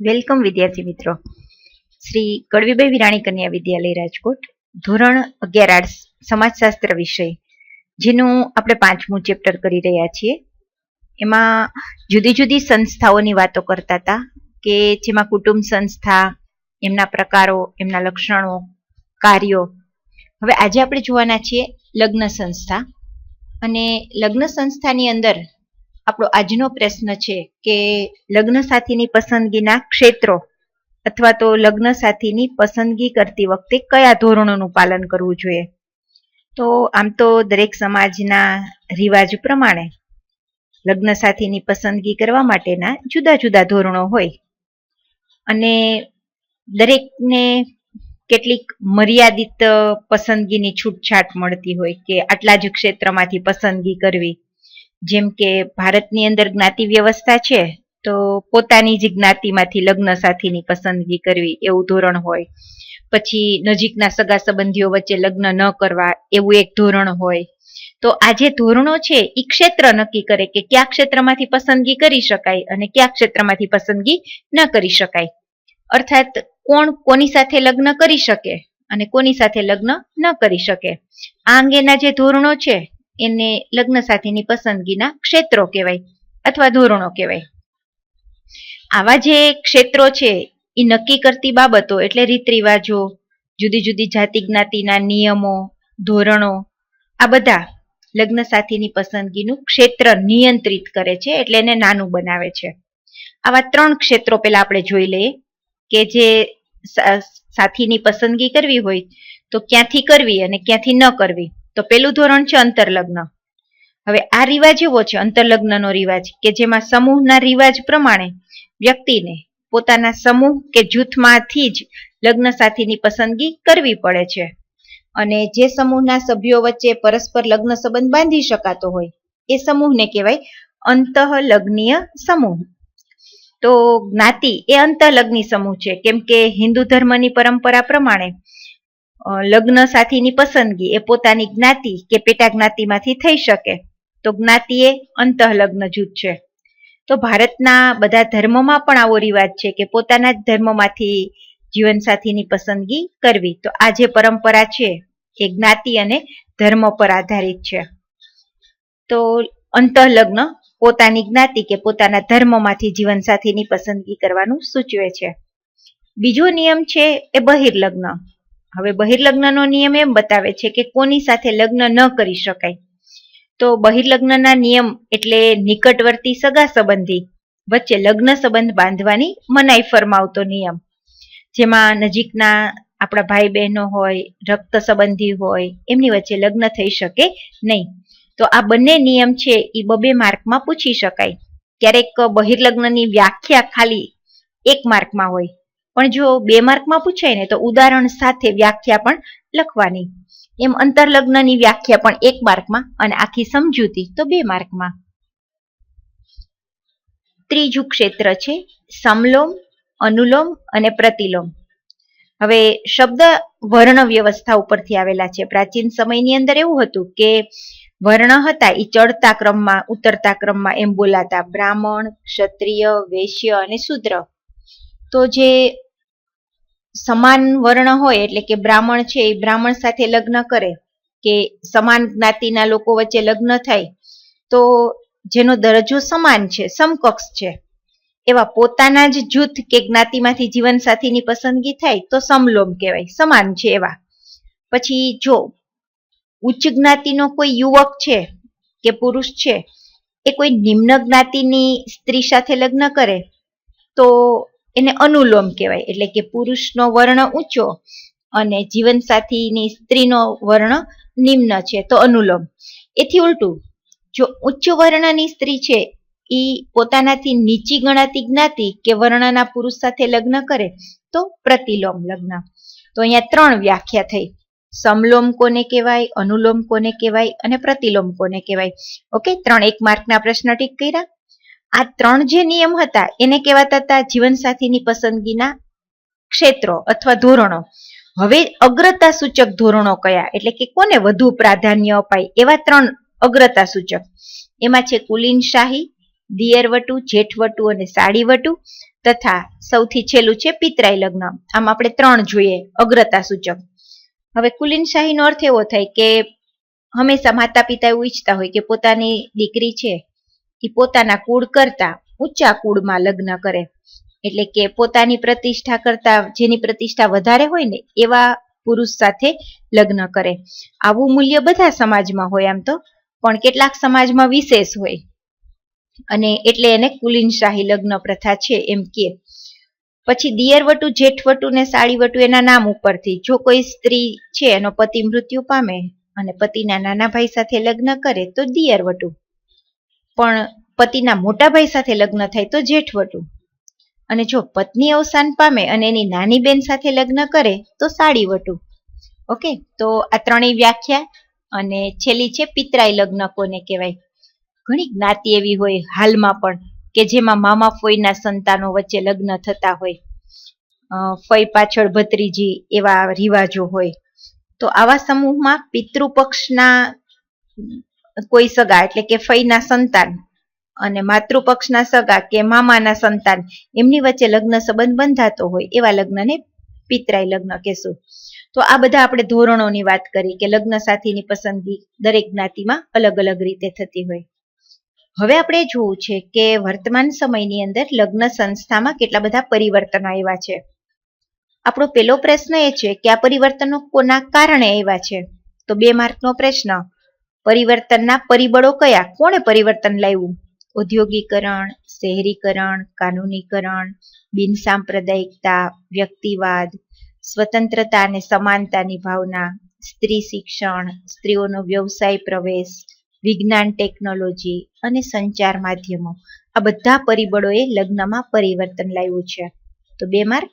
Welcome વિદ્યાર્થી મિત્રો. શ્રી કડવીબાઈ વિરાણી કન્યા વિદ્યાલય રાજકોટ, ધોરણ 11 આર્ટ્સ સમાજશાસ્ત્ર વિષય, જેનું આપણે 5મું ચેપ્ટર કરી રહ્યા છીએ. એમાં જુદી જુદી સંસ્થાઓની વાતો કરતા હતા કે જેમાં કુટુંબ સંસ્થા, એમના પ્રકારો, એમના લક્ષણો, કાર્યો. હવે આજે આપણે જોવાના છીએ લગ્ન સંસ્થા. અને લગ્ન સંસ્થાની અંદર આપણો આજનો પ્રશ્ન છે કે લગ્ન સાથીની પસંદગીના ક્ષેત્રો અથવા તો લગ્ન સાથીની પસંદગી કરતી વખતે કયા ધોરણોનું પાલન કરવું જોઈએ. તો આમ તો દરેક સમાજના રિવાજ પ્રમાણે લગ્ન સાથીની પસંદગી કરવા માટેના જુદા જુદા ધોરણો હોય અને દરેકને કેટલીક મર્યાદિત પસંદગીની છૂટછાટ મળતી હોય કે આટલા જ ક્ષેત્રમાંથી પસંદગી કરવી. જેમ કે ભારતની અંદર જ્ઞાતિ વ્યવસ્થા છે તો પોતાની જ જ્ઞાતિમાંથી લગ્ન સાથીની પસંદગી કરવી એવું ધોરણ હોય. પછી નજીકના સગા સંબંધીઓ વચ્ચે લગ્ન ન કરવા એવું એક ધોરણ હોય. તો આ જે ધોરણો છે એ ક્ષેત્ર નક્કી કરે કે કયા ક્ષેત્રમાંથી પસંદગી કરી શકાય અને કયા ક્ષેત્રમાંથી પસંદગી ન કરી શકાય. અર્થાત કોણ કોની સાથે લગ્ન કરી શકે અને કોની સાથે લગ્ન ન કરી શકે, આ અંગેના જે ધોરણો છે એને લગ્ન સાથીની પસંદગીના ક્ષેત્રો કહેવાય અથવા ધોરણો કહેવાય. આવા જે ક્ષેત્રો છે એ નક્કી કરતી બાબતો એટલે રીત રિવાજો, જુદી જુદી જાતિ જ્ઞાતિના નિયમો, ધોરણો, આ બધા લગ્ન સાથીની પસંદગીનું ક્ષેત્ર નિયંત્રિત કરે છે, એટલે એને નાનું બનાવે છે. આવા 3 ક્ષેત્રો પહેલા આપણે જોઈ લઈએ કે જે સાથીની પસંદગી કરવી હોય તો ક્યાંથી કરવી અને ક્યાંથી ન કરવી. તો પેલું ધોરણ છે અંતરલગ્ન. હવે આ રિવાજ એવો છે અંતરલગ્નનો રિવાજ કે જેમાં સમૂહના રિવાજ પ્રમાણે વ્યક્તિને પોતાના સમૂહ કે જૂથમાંથી જ લગ્ન સાથીની પસંદગી કરવી પડે છે. અને જે સમૂહના સભ્યો વચ્ચે પરસ્પર લગ્ન સંબંધ બાંધી શકાતો હોય એ સમૂહને કહેવાય અંતઃલગ્નીય સમૂહ. તો જ્ઞાતિ એ અંતઃલગ્ની સમૂહ છે, કેમ કે હિન્દુ ધર્મની પરંપરા પ્રમાણે લગ્ન સાથીની પસંદગી એ પોતાની જ્ઞાતિ કે પેટા જ્ઞાતિમાંથી થઈ શકે. તો જ્ઞાતિ એ અંતઃલગ્ન જૂથ છે. તો ભારતના બધા ધર્મોમાં પણ આવો રિવાજ છે કે પોતાના જ ધર્મમાંથી જીવનસાથીની પસંદગી કરવી. તો આ જે પરંપરા છે એ જ્ઞાતિ અને ધર્મ પર આધારિત છે. તો અંતઃલગ્ન પોતાની જ્ઞાતિ કે પોતાના ધર્મમાંથી જીવનસાથીની પસંદગી કરવાનું સૂચવે છે. બીજો નિયમ છે એ બહિર્લગ્ન. હવે બહિર્લગ્નનો નિયમ એમ બતાવે છે કે કોની સાથે લગ્ન ન કરી શકાય. તો બહિર્લગ્નના નિયમ એટલે નિકટવર્તી સગા સંબંધી વચ્ચે લગ્ન સંબંધ બાંધવાની મનાઈ ફરમાવતો નિયમ, જેમાં નજીકના આપણા ભાઈ બહેનો હોય, રક્ત સંબંધી હોય, એમની વચ્ચે લગ્ન થઈ શકે નહીં. તો આ બંને નિયમ છે એ 2 માર્કમાં પૂછી શકાય. ક્યારેક બહિર્લગ્નની વ્યાખ્યા ખાલી 1 માર્કમાં હોય, પણ જો 2 માર્કમાં પૂછાય ને તો ઉદાહરણ સાથે વ્યાખ્યા પણ લખવાની. એમ અંતરલગ્નની વ્યાખ્યા પણ 1 માર્કમાં અને આખી સમજૂતી તો 2 માર્કમાં. ત્રીજું ક્ષેત્ર છે સમલોમ, અનુલોમ અને પ્રતિલોમ. હવે શબ્દ વર્ણ વ્યવસ્થા ઉપરથી આવેલા છે. પ્રાચીન સમયની અંદર એવું હતું કે વર્ણ હતા એ ચડતા ક્રમમાં ઉતરતા ક્રમમાં એમ બોલાતા: બ્રાહ્મણ, ક્ષત્રિય, વૈશ્ય અને શૂદ્ર. તો જે સમાન વર્ણ હોય એટલે કે બ્રાહ્મણ છે એ બ્રાહ્મણ સાથે લગ્ન કરે કે સમાન જ્ઞાતિના લોકો વચ્ચે લગ્ન થાય તો જેનો દરજ્જો સમાન છે, સમકક્ષ છે, એવા પોતાના જ જૂથ કે જ્ઞાતિમાંથી જીવનસાથીની પસંદગી થાય તો સમલોમ કહેવાય, સમાન છે એવા. પછી જો ઉચ્ચ જ્ઞાતિનો કોઈ યુવક છે કે પુરુષ છે એ કોઈ નિમ્ન જ્ઞાતિની સ્ત્રી સાથે લગ્ન કરે તો એને અનુલોમ કહેવાય, એટલે કે પુરુષનો વર્ણ ઊંચો અને જીવનસાથીની સ્ત્રીનો વર્ણ નિમ્ન છે તો અનુલોમ. એથી ઉલટું જો ઉચ્ચ વર્ણની સ્ત્રી છે એ પોતાનાથી નીચી ગણાતી જ્ઞાતિ કે વર્ણના પુરુષ સાથે લગ્ન કરે તો પ્રતિલોમ લગ્ન. તો અહીંયા 3 વ્યાખ્યા થઈ: સમલોમ કોને કહેવાય, અનુલોમ કોને કહેવાય અને પ્રતિલોમ કોને કહેવાય. ઓકે, 3 1 માર્કના પ્રશ્ન ટીક કર્યા. આ 3 જે નિયમ હતા એને કહેવાતા હતા જીવનસાથીની પસંદગીના ક્ષેત્રો અથવા ધોરણો. હવે અગ્રતા સૂચક ધોરણો કયા, એટલે કે કોને વધુ પ્રાધાન્ય અપાય એવા 3 અગ્રતા સૂચક. એમાં છે કુલીન શાહી, દિયરવટુ, જેઠવટુ અને સાડીવટુ. તથા સૌથી છેલ્લું છે પિતરાઈ લગ્ન. આમ આપણે 3 જોઈએ અગ્રતા સૂચક. હવે કુલીનશાહીનો અર્થ એવો થાય કે હંમેશા માતા પિતા એવું ઈચ્છતા હોય કે પોતાની દીકરી છે એ પોતાના કુળ કરતા ઊંચા કુળમાં લગ્ન કરે, એટલે કે પોતાની પ્રતિષ્ઠા કરતા જેની પ્રતિષ્ઠા વધારે હોય ને એવા પુરુષ સાથે લગ્ન કરે. આવું મૂલ્ય બધા સમાજમાં હોય આમ તો, પણ કેટલાક સમાજમાં વિશેષ હોય અને એટલે એને કુલીનશાહી લગ્ન પ્રથા છે એમ કે. પછી દિયરવટુ, જેઠવટુ ને સાળીવટુ એના નામ ઉપરથી જો કોઈ સ્ત્રી છે એનો પતિ મૃત્યુ પામે અને પતિના નાના ભાઈ સાથે લગ્ન કરે તો દિયરવટુ, પણ પતિના મોટા ભાઈ સાથે લગ્ન થાય તો જેઠવટુ, અને જો પત્ની અવસાન પામે અને એની નાની બેન સાથે લગ્ન કરે તો સાળીવટુ. ઓકે, તો આ ત્રણેય વ્યાખ્યા. અને છેલ્લી છે પિતરાઈ લગ્ન કોને કહેવાય. ઘણી જ્ઞાતિ એવી હોય હાલમાં પણ કે જેમાં મામા ફોઈના સંતાનો વચ્ચે લગ્ન થતા હોય, ફઈ પાછળ ભત્રીજી એવા રિવાજો હોય. તો આવા સમૂહમાં પિતૃપક્ષના કોઈ સગા એટલે કે ફઈના સંતાન અને માતૃપક્ષના સગા કે મામાના સંતાન એમની વચ્ચે લગ્ન સંબંધ બંધાતો હોય એવા લગ્નને પિતરાઈ લગ્ન કહેશું. તો આ બધા આપણે ધોરણોની વાત કરી કે લગ્ન સાથીની પસંદગી દરેક જ્ઞાતિમાં અલગ અલગ રીતે થતી હોય. હવે આપણે જોવું છે કે વર્તમાન સમયની અંદર લગ્ન સંસ્થામાં કેટલા બધા પરિવર્તનો આવ્યા છે. આપણો પહેલો પ્રશ્ન એ છે કે આ પરિવર્તનો કોના કારણે આવ્યા છે. તો 2 માર્કનો પ્રશ્ન. પરિવર્તનના પરિબળો કયા? કોણે પરિવર્તન લાવ્યું? ઔદ્યોગિકરણ, શહેરીકરણ, કાનૂનીકરણ, બિનસાંપ્રદાયિકતા, વ્યક્તિવાદ, સ્વતંત્રતા અને સમાનતાની ભાવના, સ્ત્રી શિક્ષણ, સ્ત્રીઓનો વ્યવસાય પ્રવેશ, વિજ્ઞાન ટેકનોલોજી અને સંચાર માધ્યમો. આ બધા પરિબળોએ લગ્નમાં પરિવર્તન લાવ્યું છે. તો 2 માર્ક.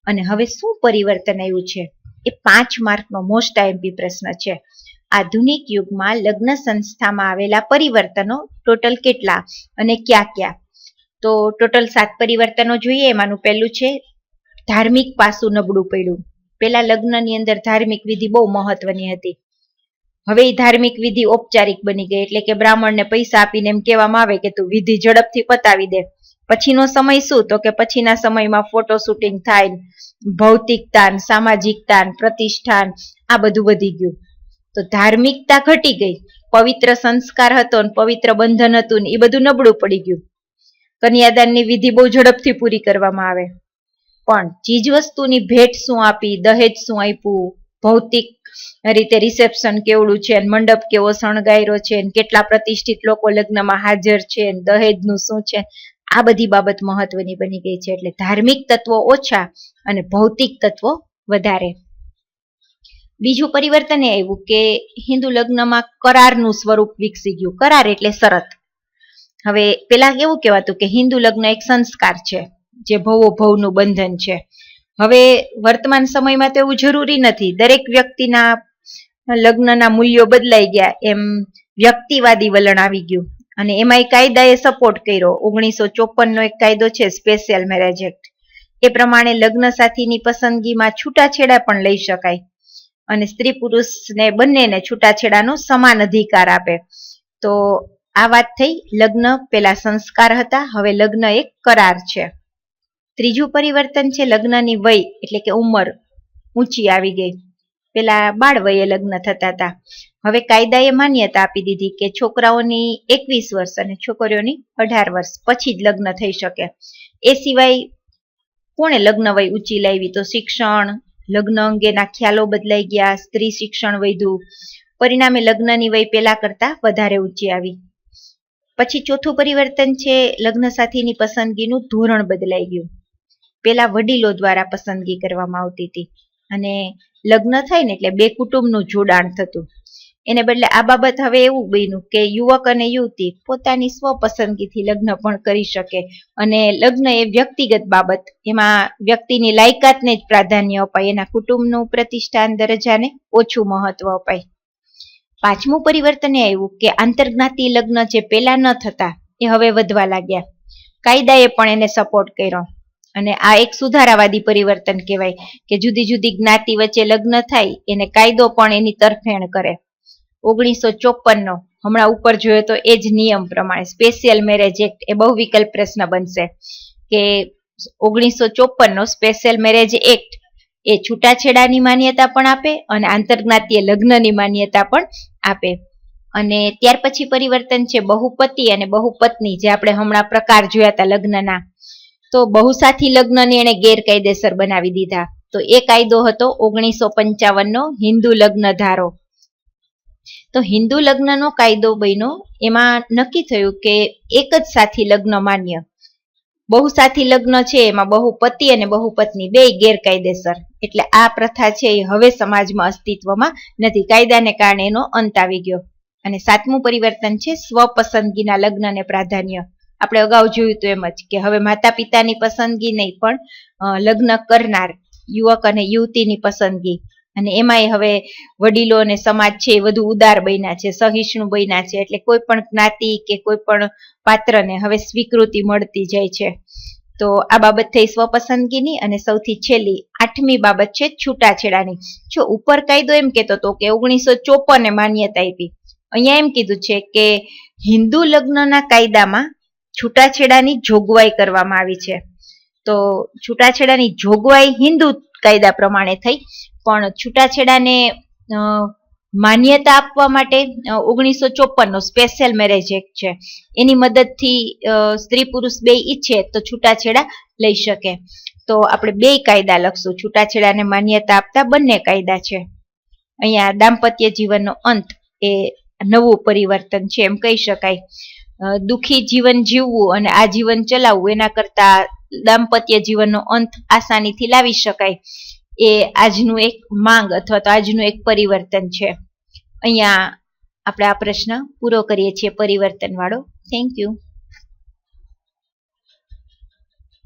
અને હવે શું પરિવર્તન આવ્યું છે એ 5 માર્કનો મોસ્ટ આઈએમપી પ્રશ્ન છે. આધુનિક યુગમાં લગ્ન સંસ્થામાં આવેલા પરિવર્તનો ટોટલ કેટલા અને ક્યાં ક્યાં? તો ટોટલ 7 પરિવર્તનો જોઈએ. એમાંનું પહેલું છે ધાર્મિક પાસું નબળું પડ્યું. પેલા લગ્નની અંદર ધાર્મિક વિધિ બહુ મહત્વની હતી. હવે એ ધાર્મિક વિધિ ઔપચારિક બની ગઈ, એટલે કે બ્રાહ્મણને પૈસા આપીને એમ કહેવામાં આવે કે તું વિધિ ઝડપથી પતાવી દે. પછીનો સમય શું? તો કે પછીના સમયમાં ફોટો શૂટિંગ થાય, ભૌતિકતાન, સામાજિકતાન, પ્રતિષ્ઠાન, આ બધું વધી ગયું. તો ધાર્મિકતા ઘટી ગઈ. પવિત્ર સંસ્કાર હતો ને પવિત્ર બંધન હતું ને એ બધું નબળું પડી ગયું. કન્યાદાનની વિધિ બહુ ઝડપથી પૂરી કરવામાં આવે, પણ ચીજ વસ્તુની ભેટ શું આપી, દહેજ શું આપ્યું, ભૌતિક રીતે રિસેપ્શન કેવડું છે, મંડપ કેવો શણગાયરો છે, કેટલા પ્રતિષ્ઠિત લોકો લગ્નમાં હાજર છે, દહેજનું શું છે, આ બધી બાબત મહત્વની બની ગઈ છે. એટલે ધાર્મિક તત્વો ઓછા અને ભૌતિક તત્વો વધારે. બીજું પરિવર્તન એ આવ્યું કે હિન્દુ લગ્નમાં કરારનું સ્વરૂપ વિકસી ગયું. કરાર એટલે શરત. હવે પેલા કેવું કહેવાતું કે હિન્દુ લગ્ન એક સંસ્કાર છે જે ભવો ભવનું બંધન છે. હવે વર્તમાન સમયમાં તો એવું જરૂરી નથી. દરેક વ્યક્તિના લગ્નના મૂલ્યો બદલાઈ ગયા, એમ વ્યક્તિવાદી વલણ આવી ગયું અને એમાં કાયદાએ સપોર્ટ કર્યો. 1954નો એક કાયદો છે સ્પેશિયલ મેરેજ એક્ટ. એ પ્રમાણે લગ્ન સાથીની પસંદગીમાં છૂટાછેડા પણ લઈ શકાય અને સ્ત્રી પુરુષને બંનેને છૂટાછેડાનો સમાન અધિકાર આપે. તો આ વાત થઈ. લગ્ન પેલા સંસ્કાર હતા, હવે લગ્ન એક કરાર છે. ત્રીજું પરિવર્તન છે લગ્નની વય એટલે કે ઉંમર ઊંચી આવી ગઈ. પેલા બાળ વયે લગ્ન થતા હતા. હવે કાયદાએ માન્યતા આપી દીધી કે છોકરાઓની 21 વર્ષ અને છોકરીઓની 18 વર્ષ પછી જ લગ્ન થઈ શકે. એ સિવાય કોણે લગ્ન વય ઊંચી લાવી? તો શિક્ષણ, લગ્ન અંગેના ખ્યાલો બદલાઈ ગયા, સ્ત્રી શિક્ષણ વધ્યું, પરિણામે લગ્નની વય પેલા કરતા વધારે ઊંચી આવી. પછી ચોથું પરિવર્તન છે લગ્ન સાથીની પસંદગીનું ધોરણ બદલાઈ ગયું. પેલા વડીલો દ્વારા પસંદગી કરવામાં આવતી હતી અને લગ્ન થાય ને એટલે 2 કુટુંબનું જોડાણ થતું. એને બદલે આ બાબત હવે એવું બન્યું કે યુવક અને યુવતી પોતાની સ્વપસંદગીથી લગ્ન પણ કરી શકે અને લગ્ન એ વ્યક્તિગત બાબત, એમાં વ્યક્તિની લાયકાતને જ પ્રાધાન્ય અપાય, એના કુટુંબનું પ્રતિષ્ઠાન દરજ્જાને ઓછું મહત્વ અપાય. 5મું પરિવર્તન એ આવ્યું કે આંતરજ્ઞાતિ લગ્ન જે પેલા ન થતા એ હવે વધવા લાગ્યા. કાયદાએ પણ એને સપોર્ટ કર્યો અને આ એક સુધારાવાદી પરિવર્તન કહેવાય કે જુદી જુદી જ્ઞાતિ વચ્ચે લગ્ન થાય એને કાયદો પણ એની તરફેણ કરે. 1954નો હમણાં ઉપર જોયો તો એ જ નિયમ પ્રમાણે સ્પેશિયલ મેરેજ એક્ટ એ બહુ વિકલ્પ પ્રશ્ન બનશે કે 1954 નો સ્પેશિયલ મેરેજ એક્ટ એ છૂટાછેડાની માન્યતા પણ આપે અને આંતરજ્ઞાતીય લગ્નની માન્યતા પણ આપે. અને ત્યાર પછી પરિવર્તન છે બહુપતિ અને બહુપત્ની, જે આપણે હમણાં પ્રકાર જોયા હતા લગ્નના. તો બહુસાથી લગ્નને એને ગેરકાયદેસર બનાવી દીધા. તો એ કાયદો હતો 1955 નો હિન્દુ લગ્ન ધારો. તો હિન્દુ લગ્નનો કાયદો બન્યો, એમાં નક્કી થયું કે એક જ સાથી લગ્ન માન્ય. બહુસાથી લગ્ન છે એમાં બહુપતિ અને બહુપત્ની બે ગેરકાયદેસર. એટલે આ પ્રથા છે એ હવે સમાજમાં અસ્તિત્વમાં નથી. કાયદાને કારણે એનો અંત આવી ગયો. અને સાતમું પરિવર્તન છે સ્વપસંદગીના લગ્નને પ્રાધાન્ય. આપણે અગાઉ જોયું તો એમ જ કે હવે માતા પિતાની પસંદગી નહીં, પણ લગ્ન કરનાર યુવક અને યુવતીની પસંદગી. અને એમાંય હવે વડીલો અને સમાજ છે એ વધુ ઉદાર બન્યા છે, સહિષ્ણુ બન્યા છે. એટલે કોઈ પણ જ્ઞાતિ કે કોઈ પણ પાત્રને હવે સ્વીકૃતિ મળતી જાય છે. તો આ બાબત થઈ સ્વપસંદગીની. અને સૌથી છેલ્લી 8મી બાબત છે છૂટાછેડાની. જો ઉપર કાયદો એમ કહેતો હતો કે 1954 માન્યતા આપી, અહીંયા એમ કીધું છે કે હિન્દુ લગ્નના કાયદામાં છૂટાછેડાની જોગવાઈ કરવામાં આવી છે. તો છૂટાછેડાની જોગવાઈ હિન્દુ કાયદા પ્રમાણે થઈ, પણ છૂટાછેડાને માન્યતા આપવા માટે 1954 નો સ્પેશિયલ મેરેજ એક્ટ છે, એની મદદથી સ્ત્રી પુરુષ બે ઈચ્છે તો છૂટાછેડા લઈ શકે. તો આપણે બે કાયદા લખશું, છૂટાછેડાને માન્યતા આપતા બંને કાયદા છે. અહીંયા દાંપત્ય જીવનનો અંત એ નવું પરિવર્તન છે એમ કહી શકાય. દુઃખી જીવન જીવવું અને આ જીવન ચલાવવું એના કરતા દાંપત્ય જીવનનો અંત આસાનીથી લાવી શકાય, એ આજનું એક માંગ અથવા તો આજનું એક પરિવર્તન છે. અહીંયા આપણે આ પ્રશ્ન પૂરો કરીએ છીએ પરિવર્તન વાળો. Thank you.